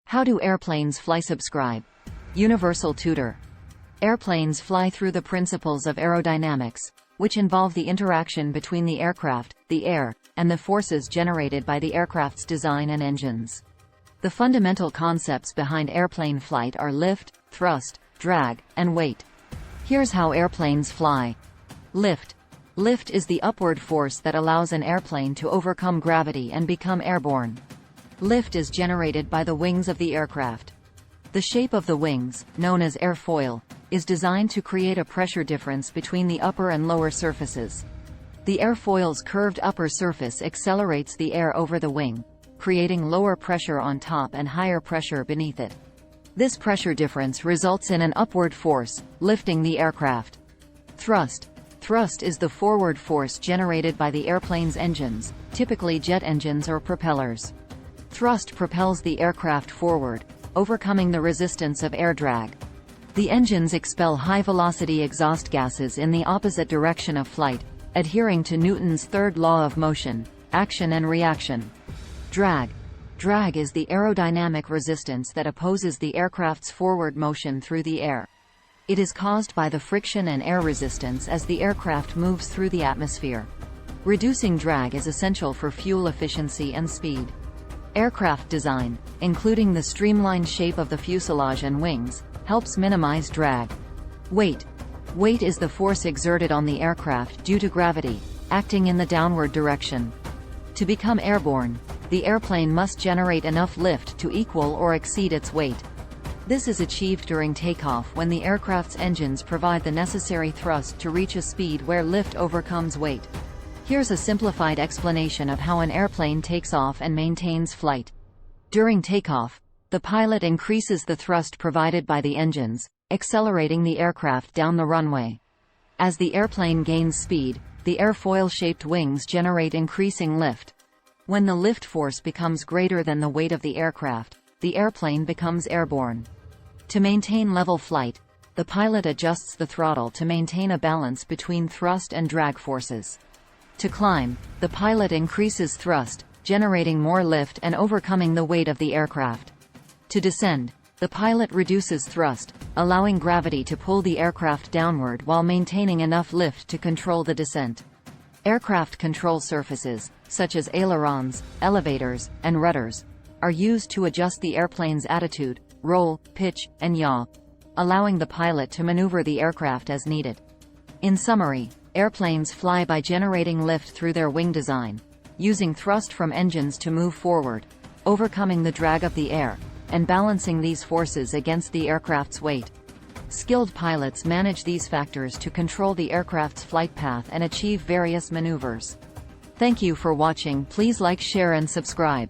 How do airplanes fly? Subscribe. Universal tutor. Airplanes fly through the principles of aerodynamics, which involve the interaction between the aircraft, the air, and the forces generated by the aircraft's design and engines. The fundamental concepts behind airplane flight are lift, thrust, drag, and weight. Here's how airplanes fly. Lift. Lift is the upward force that allows an airplane to overcome gravity and become airborne. Lift is generated by the wings of the aircraft. The shape of the wings, known as airfoil, is designed to create a pressure difference between the upper and lower surfaces. The airfoil's curved upper surface accelerates the air over the wing, creating lower pressure on top and higher pressure beneath it. This pressure difference results in an upward force, lifting the aircraft. Thrust. Thrust is the forward force generated by the airplane's engines, typically jet engines or propellers. Thrust propels the aircraft forward, overcoming the resistance of air drag. The engines expel high-velocity exhaust gases in the opposite direction of flight, adhering to Newton's third law of motion, action and reaction. Drag. Drag is the aerodynamic resistance that opposes the aircraft's forward motion through the air. It is caused by the friction and air resistance as the aircraft moves through the atmosphere. Reducing drag is essential for fuel efficiency and speed. Aircraft design, including the streamlined shape of the fuselage and wings, helps minimize drag. Weight. Weight is the force exerted on the aircraft due to gravity, acting in the downward direction. To become airborne, the airplane must generate enough lift to equal or exceed its weight. This is achieved during takeoff when the aircraft's engines provide the necessary thrust to reach a speed where lift overcomes weight. Here's a simplified explanation of how an airplane takes off and maintains flight. During takeoff, the pilot increases the thrust provided by the engines, accelerating the aircraft down the runway. As the airplane gains speed, the airfoil-shaped wings generate increasing lift. When the lift force becomes greater than the weight of the aircraft, the airplane becomes airborne. To maintain level flight, the pilot adjusts the throttle to maintain a balance between thrust and drag forces. To climb, the pilot increases thrust, generating more lift and overcoming the weight of the aircraft. To descend, the pilot reduces thrust, allowing gravity to pull the aircraft downward while maintaining enough lift to control the descent. Aircraft control surfaces, such as ailerons, elevators, and rudders, are used to adjust the airplane's attitude, roll, pitch, and yaw, allowing the pilot to maneuver the aircraft as needed. In summary, airplanes fly by generating lift through their wing design, using thrust from engines to move forward, overcoming the drag of the air, and balancing these forces against the aircraft's weight. Skilled pilots manage these factors to control the aircraft's flight path and achieve various maneuvers. Thank you for watching. Please like, share, and subscribe.